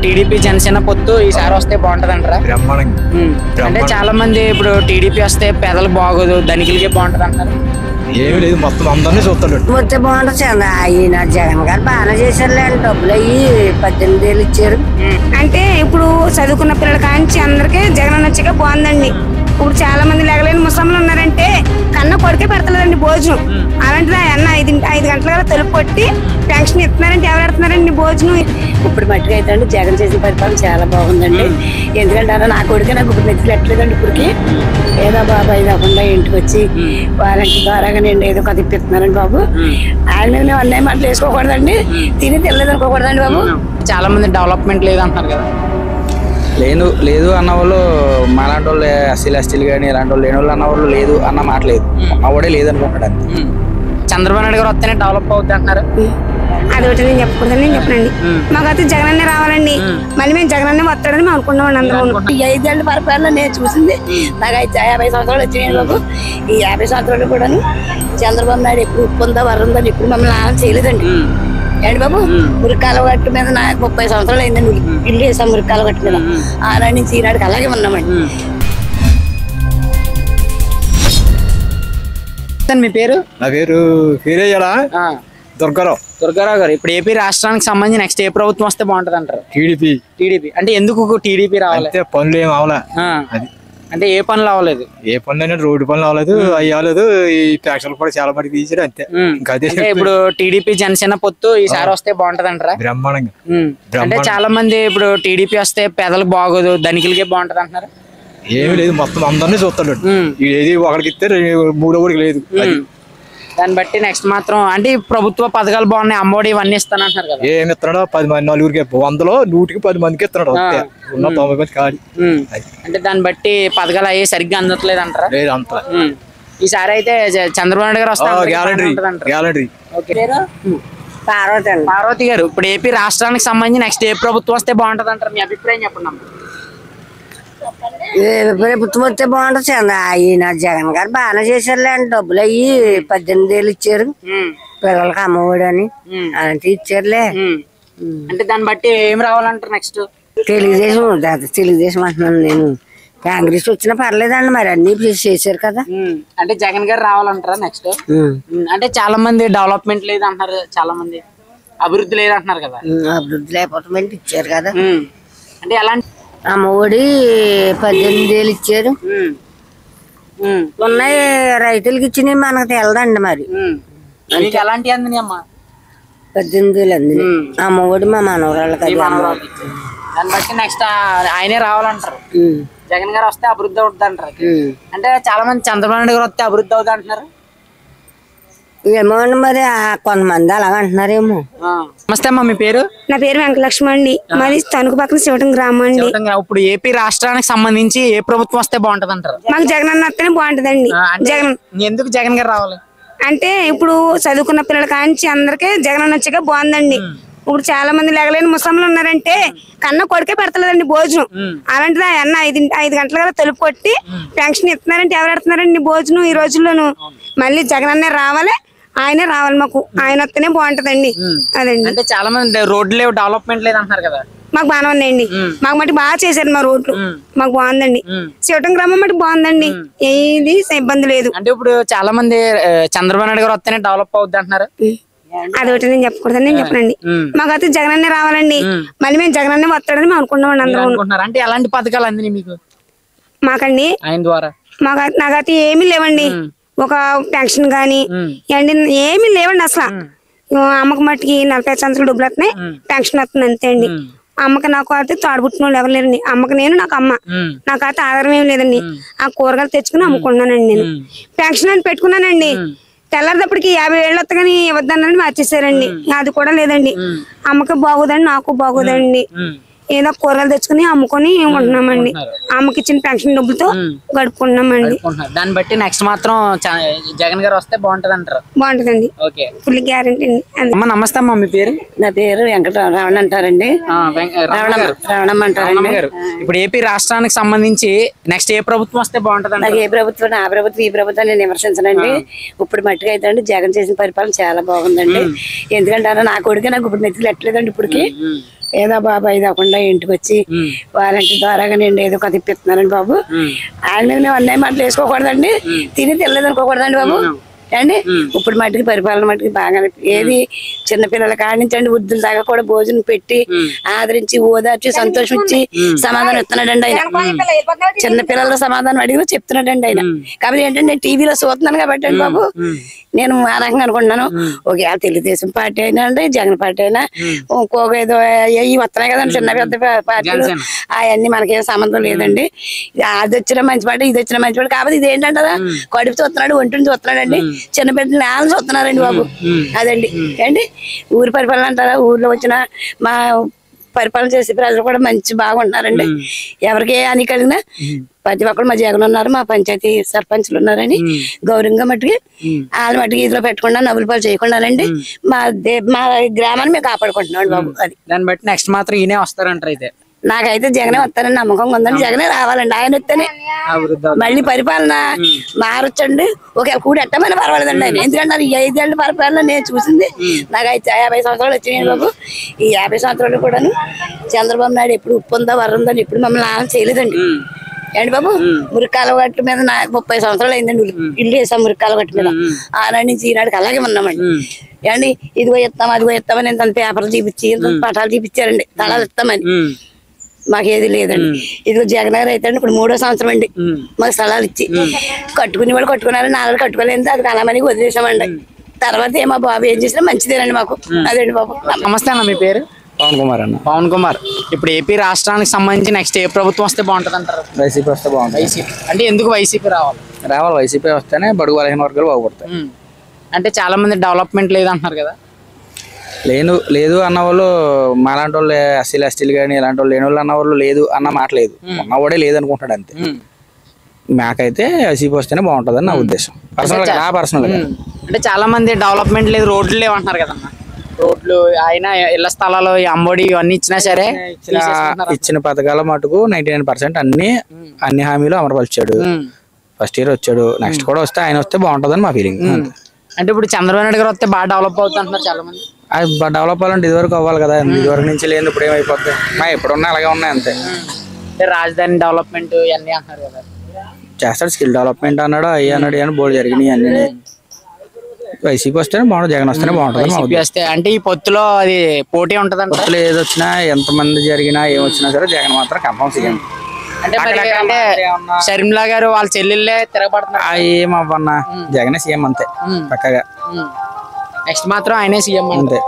TDP Janasena పొత్తు ఈసారి వస్తే బాగుంటది అంటారా? అంటే చాలా మంది ఇప్పుడు టీడీపీ వస్తే పేదలకు బాగోదు, ధనికులకే బాగుంటది అంటారు. ఏమి లేదు, మొత్తం అందరినీ చూస్తాడు. వస్తే బాగుంటుంది. ఆయన జగన్ గారు బాగానే చేశారులేండి. డబ్బులు అయ్యి 18,000 ఇచ్చారు. అంటే ఇప్పుడు చదువుకున్న పిల్లల కాంచి అందరికీ జగన్ వచ్చాక బాగుందండి. ఇప్పుడు చాలా మంది లేగలేని ముసలిలు ఉన్నారంటే కన్న కొడుకే పెడతలేదండి భోజనం. అలాంటిది అన్న 5 గంటల కల్లా తలుపు కొట్టి పెన్షన్ ఇస్తున్నారంటే ఎవరు పెడుతున్నారండి భోజనం? ఇప్పుడు మట్టిగా అయితే అండి జగన్ చేసిన పరిపాలన చాలా బాగుందండి. ఎందుకంటే అన్న నా కొడుకే నాకు ఇప్పుడు మెచ్చులు ఎట్లేదండి. ఇప్పటికి ఏదో బాబు అవ్వకుండా ఇంటికి వచ్చి వాలంటీ ద్వారాగా నేను ఏదో కథ ఇప్పిస్తున్నానండి బాబు. ఆయన మేము అన్నయ్య మాటలు వేసుకోకూడదండి, తిని తెలియదు అనుకోకూడదండి బాబు. చాలా మంది డెవలప్మెంట్ లేదు అంటున్నారు కదా. లేదు అన్న వాళ్ళు మాలాంటి వాళ్ళు ఎస్సీలు కానీ ఇలాంటి వాళ్ళు లేని వాళ్ళు అన్న వాళ్ళు లేదు అన్న మాట లేదు, అవ్వడే లేదు అనుకుంటాడు. చంద్రబాబు నాయుడు గారు వస్తేనే డెవలప్ అవుద్ది అంటున్నారు. అదొకటి నేను చెప్పకూడదని నేను చెప్పనండి. మాకైతే జగన్ అన్నే రావాలండి. మళ్ళీ మేము జగన్ అన్నే వస్తాడని మేము అనుకున్నామండి అందరూ. ఈ 5 ఏళ్ళ పరిపాలన నేను చూసింది. నాకు 50 సంవత్సరాలు వచ్చినాయి బాబు. ఈ 50 సంవత్సరాలు కూడాను చంద్రబాబు నాయుడు ఎప్పుడు ఉప్పు ఉందా వర ఉందని ఎప్పుడు మమ్మల్ని ఆనం చేయలేదండి. ఏంటి బాబు, మురికాల గట్టు మీద నాకు 30 సంవత్సరాలు అయిందండి. ఇల్లు వేసాం మురికాల గట్టు మీద. ఆనాడు నుంచి ఈనాడికి అలాగే ఉన్నామండి. మీ పేరు? నా పేరు దుర్గారావు గారు. ఇప్పుడు ఏపీ రాష్ట్రానికి సంబంధించి నెక్స్ట్ ఏ ప్రభుత్వం వస్తే బాగుంటది అంటారు? టీడీపీ అంటే ఎందుకు టీడీపీ రావాలి? పనులు ఏం అవలా, అంటే ఏ పనులు అవ్వలేదు? ఏ పనులు అయినా రోడ్డు పనులు అవ్వలేదు, అవి అవ్వలేదు. ఈ ట్యాక్సులు కూడా చాలా మంది తీసారు అంతే. ఇప్పుడు టీడీపీ జనసేన పొత్తు ఈసారి వస్తే బాగుంటది అంటారా? బ్రహ్మాండంగా. అంటే చాలా మంది ఇప్పుడు టీడీపీ వస్తే పేదలకు బాగోదు, ధనికులకే బాగుంటది అంటున్నారు. ఏమి లేదు, మొత్తం అందరినీ చూస్తాడు. ఏది ఒకరికి ఇస్తే 3వ వాడికి లేదు. దాన్ని బట్టి నెక్స్ట్ మాత్రం అంటే ప్రభుత్వ పథకాలు బాగున్నాయి, అమ్మఒడి ఇవన్నీ ఇస్తానంటున్నారు కదా. ఏమి ఇస్తున్నాడో 10 మంది నలుగురికి 100లో 100కి 10 మందికి ఇస్తున్నాడు. ఉన్న 90 మంది కాదు. అంటే దాన్ని బట్టి పథకాలు అయ్యి సరిగ్గా అందట్లేదు అంటారా? లేదు అంత. ఈసారి అయితే చంద్రబాబు నాయుడు గారు వస్తారు. పార్వతి గారు, ఇప్పుడు ఏపీ రాష్ట్రానికి సంబంధించి నెక్స్ట్ ఏ ప్రభుత్వం వస్తే బాగుంటది అంటారు? మీ అభిప్రాయం చెప్పండి. ప్రభుత్వం వస్తే బాగుంటుంది. ఆయన జగన్ గారు బాగానే చేశారులేండి. డబ్బులు అయ్యి 18,000 ఇచ్చారు. పిల్లలకి అమ్మఒడి అని అలాంటివి ఇచ్చారులే. అంటే దాన్ని బట్టి ఏం రావాలంటారు నెక్స్ట్? తెలుగుదేశం అంటున్నాను నేను. కాంగ్రెస్ వచ్చినా పర్లేదండి, మరి అన్ని చేశారు కదా. అంటే జగన్ గారు రావాలంటారా నెక్స్ట్? అంటే చాలా మంది డెవలప్మెంట్ లేదు అంటున్నారు, చాలా మంది అభివృద్ధి లేదు అంటున్నారు కదా. అభివృద్ధి లేకపోతే ఇచ్చారు కదా. అంటే ఎలాంటి అమ్మఒడి 18,000 ఇచ్చారు. ఉన్నాయి రైతులకి ఇచ్చినవి మనకు తెలదండి. మరి ఎలాంటి అందిని అమ్మా? 18,000 అందిని. అమ్మఒడి మా మనవరాళ్ళకి. దాన్ని బట్టి నెక్స్ట్ ఆయనే రావాలంటారు. జగన్ గారు వస్తే అభివృద్ధి అవుతుంది అంటారు. అంటే చాలా మంది చంద్రబాబు నాయుడు గారు వస్తే అభివృద్ధి అవుతుంది అంటున్నారు. ఏమో అండి, మరి కొంతమంది అలాగ అంటున్నారేమో. నమస్తే అమ్మా, మీ పేరు? నా పేరు వెంకటలక్ష్మి అండి. మాది తణుకు పక్కన శివటం గ్రామం అండి. ఇప్పుడు ఏపీ రాష్ట్రానికి సంబంధించి ఏ ప్రభుత్వం వస్తే బాగుంటది అంటారు? మాకు జగన్ అన్న వస్తేనే బాగుంటదండి. జగన్ ఎందుకు జగన్ గారు రావాలి అంటే ఇప్పుడు చదువుకున్న పిల్లల కాంచి అందరికీ జగన్ అన్న వచ్చాక బాగుందండి. ఇప్పుడు చాలా మంది లేగలేని ముసలిలు ఉన్నారంటే కన్న కొడుకే పెడతలేదండి భోజనం. అలాంటిది అన్న 5 గంటల కల్లా తలుపు కొట్టి పెన్షన్ ఇస్తున్నారంటే ఎవరు పెడుతున్నారండి భోజనం ఈ రోజుల్లోనూ? మళ్ళీ జగన్ అన్నే రావాలి, ఆయనే రావాలి. మాకు ఆయన వస్తేనే బాగుంటదండి. అదండి. అంటే చాలా మంది రోడ్లు లేవు, డెవలప్మెంట్ లేదు అంటున్నారు కదా. మాకు బాగానే ఉన్నాయండి. మాకు మట్టి బాగా చేశారు మా రోడ్లు. మాకు బాగుందండి. శివటం గ్రామం మట్టి బాగుందండి, ఏది ఇబ్బంది లేదు. అంటే ఇప్పుడు చాలా మంది చంద్రబాబు నాయుడు గారు వస్తేనే డెవలప్ అవుద్ది అంటున్నారు. అదొకటి నేను చెప్పకూడదని నేను చెప్పనండి. మాకైతే జగన్ అన్నే రావాలండి. మళ్ళీ మేము జగన్ అన్నే వస్తాడని మేము అనుకున్నామండి అందరూ. అంటే ఎలాంటి పథకాలు అందినాయి మీకు? మాకండి ఆయన ద్వారా నాకైతే ఏమీ లేవండి. ఒక పెన్షన్ గానీ ఏమీ లేవండి అసలు. అమ్మకి మట్టికి 45 సంవత్సరాలు డబ్బులు వస్తున్నాయి, పెన్షన్ వస్తుంది అంతే అండి. అమ్మకి నాకు అయితే తోడబుట్టిన వాళ్ళు ఎవరు లేరండి. అమ్మకి నేను, నాకు అమ్మ. నాకైతే ఆధారం ఏమి లేదండి. ఆ కూరగాయలు తెచ్చుకుని అమ్ముకున్నానండి. నేను పెన్షన్ అని పెట్టుకున్నానండి. తెల్లారిదప్పటికి 50,000 వస్తాయని ఇవ్వద్దన్నది మార్చేసారండి. అది కూడా లేదండి. అమ్మకి బాగోదండి, నాకు బాగోదండి. ఏదో కూరగాయలు తెచ్చుకుని అమ్ముకొని ఉంటున్నామండి. అమ్మకి ఇచ్చిన పెన్షన్ డబ్బులతో గడుపుకున్నామండి. దాన్ని బట్టి నెక్స్ట్ మాత్రం జగన్ గారు వస్తే బాగుంటది అంటారు? బాగుంటదండి, ఫుల్ గ్యారెంటీ అండి. నమస్తే అమ్మా, మీ పేరు? నా పేరు వెంకటరమణ అంటారండి. రమణమ్మ అంటారండి. ఇప్పుడు ఏపీ రాష్ట్రానికి సంబంధించి నెక్స్ట్ ఏ ప్రభుత్వం వస్తే బాగుంటది? నాకు ఏ ప్రభుత్వం, ఆ ప్రభుత్వం ఈ ప్రభుత్వం నేను విమర్శించనండి. ఇప్పుడు మట్టుగా అయితే అండి జగన్ చేసిన పరిపాలన చాలా బాగుందండి. ఎందుకంటే నా కొడుకే నాకు ఇప్పుడు మెచ్చులు ఎట్లేదండి. ఇప్పటికి ఏదో బాబా ఇది అవ్వకుండా నెల ఇంటికి వచ్చి వారంటీ ద్వారాగా నేను ఏదో కొద్ది ఇప్పిస్తున్నానండి బాబు. ఆయన మీద మేము అన్నయ్య మాటలు వేసుకోకూడదండి, తిని తినలేదు అనుకోకూడదండి బాబు అండి. ఇప్పుడు మట్టికి పరిపాలన మట్టికి బాగా ఏది చిన్నపిల్లల కాడించండి వృద్ధుల దాకా కూడా భోజనం పెట్టి ఆదరించి ఓదార్చి సంతోషం ఇచ్చి సమాధానం ఇస్తున్నాడండి ఆయన. చిన్నపిల్లల సమాధానం అడిగినా చెప్తున్నాడండి ఆయన. కాబట్టి ఏంటంటే నేను టీవీలో చూస్తున్నాను కాబట్టి అండి బాబు నేను ఆ రకంగా అనుకుంటున్నాను. ఒకే తెలుగుదేశం పార్టీ అయినా అండి, జగన్ పార్టీ అయినా, ఇంకొక ఏదో ఇవి వస్తున్నాయి కదండి చిన్న పెద్ద పార్టీలు, అవన్నీ మనకేం సంబంధం లేదండి. అది వచ్చిన మంచి పార్టీ, ఇది వచ్చిన మంచి పార్టీ. కాబట్టి ఇది ఏంటంటే కడుపు చూస్తున్నాడు, ఒంటిని చూస్తున్నాడు అండి, చిన్న బిడ్డలు నేలను చూస్తున్నారండి బాబు. అదండి ఏంటి ఊరి పరిపాలన అంటారా, ఊర్లో వచ్చిన మా పరిపాలన చేసే ప్రజలు కూడా మంచి బాగుంటున్నారండి. ఎవరికి ఏ హాని కలిగినా ప్రతి ఒక్కరు మా జగన్ ఉన్నారు, మా పంచాయతీ సర్పంచ్లు ఉన్నారని గౌరవంగా మట్టుకి వాళ్ళ మట్టుకి ఇదిలో పెట్టకుండా నవ్వుల పాలు చేయకుండానండి మా గ్రామాన్ని మేము కాపాడుకుంటున్నాం బాబు. అది దాన్ని బట్టి నెక్స్ట్ మాత్రం ఈయనే వస్తారంటారు. అయితే నాకైతే జగనే వస్తారని నమ్మకం ఉందండి. జగనే రావాలండి, ఆయన వస్తేనే మళ్ళీ పరిపాలన మారొచ్చండి. ఒకవేళ కూడి ఎట్టమని పర్వాలేదండి ఆయన. ఎందుకంటే నాకు 5 ఏళ్ళ పరిపాలన నేను చూసింది. నాకైతే 50 సంవత్సరాలు వచ్చినాయి బాబు. ఈ 50 సంవత్సరాలు కూడాను చంద్రబాబు నాయుడు ఎప్పుడు ఉప్పు ఉందా వరందని ఎప్పుడు మమ్మల్ని ఆనం చేయలేదండి ఏంటి బాబు. మురికాల గట్టు మీద 30 సంవత్సరాలు అయిందండి ఇల్లు వేసాం మురికాల గట్టు మీద. ఆనాడు నుంచి ఈనాడికి అలాగే ఉన్నామండి ఏమండి. ఇదిగో ఇస్తాం అదిగో ఇస్తామని ఇంత పేపర్లు చూపించి ఇంత పటాలు చూపించారండి, తలాలు ఇస్తామని. మాకేది లేదండి. ఇదిగో జగన్ గారు అయితే ఇప్పుడు 3వ సంవత్సరం అండి మాకు స్థలాలు ఇచ్చి కట్టుకునే వాళ్ళు కట్టుకున్నారు, 4 కట్టుకోలేదు, అది కలమని వదిలేసామండి. తర్వాత ఏమో బాబు ఏం చేసినా మంచిదేనండి మాకు. అదేంటి బాబు. నమస్తే అన్న, మీ పేరు? పవన్ కుమార్ అన్న. పవన్ కుమార్, ఇప్పుడు ఏపీ రాష్ట్రానికి సంబంధించి నెక్స్ట్ ఏ ప్రభుత్వం వస్తే బాగుంటది అంటారు? వైసీపీ వస్తే బాగుంటుంది. వైసీపీ అంటే ఎందుకు వైసీపీ రావాలి? వైసీపీ వస్తేనే బడుగు బలహీన వర్గాలు బాగుపడతాయి. అంటే చాలా మంది డెవలప్మెంట్ లేదు అంటున్నారు కదా. లేదు అన్న వాళ్ళు మాలాంటి వాళ్ళు ఎస్సీలు ఎస్టీలు కానీ ఇలాంటి వాళ్ళు లేని వాళ్ళు అన్న వాళ్ళు లేదు అన్న మాట లేదు, ఉన్నవాడే లేదు అనుకుంటాడు అంతే. మాకైతే వైసీపీ వస్తేనే బాగుంటుంది అని నా ఉద్దేశం, పర్సనల్. అంటే చాలా మంది డెవలప్మెంట్ లేదు, రోడ్లు లేవు అంటున్నారు కదన్న. రోడ్లు ఆయన ఇళ్ల స్థలాలు అంబడి ఇవన్నీ ఇచ్చినా సరే ఇచ్చిన పథకాల మటుకు 99% అన్ని హామీలు అమలుపరిచాడు. ఫస్ట్ ఇయర్ వచ్చాడు, నెక్స్ట్ కూడా వస్తే ఆయన వస్తే బాగుంటుందని మా ఫీలింగ్. అంటే ఇప్పుడు చంద్రబాబు నాయుడు గారు వస్తే బాగా డెవలప్ అవుతుంది అంటున్నారు చాలా మంది. అది డెవలప్ అవ్వాలంటే ఇదివరకు అవ్వాలి కదా, ఇదివరకు నుంచి లేదు ఇప్పుడు ఏమైపోద్ది. మా ఎప్పుడున్నా అలాగే ఉన్నాయి అంతే. అంటే రాజధాని డెవలప్మెంట్ ఇవన్నీ అంటున్నారు కదా. చేస్తాడు, స్కిల్ డెవలప్మెంట్ అన్నాడు, అయ్యి అన్నాడు, అని బోర్డు జరిగినాయి అన్ని. వైసీపీ వస్తేనే బాగుంటుంది, జగన్ వస్తేనే బాగుంటుంది. వస్తే అంటే ఈ పొత్తులో అది పోటీ ఉంటుంది అంటే పొత్తులో ఏది వచ్చినా ఎంతమంది జరిగినా ఏం వచ్చినా సరే జగన్ మాత్రం కన్ఫర్మ్ సీఎం. అంటే షర్మిలా గారు వాళ్ళ చెల్లెళ్ళే తిరగబడుతున్నారు. ఏమవ్వన్నా జగనే సీఎం అంతే పక్కగా. నెక్స్ట్ మాత్రం ఆయనే సీఎం అంతే.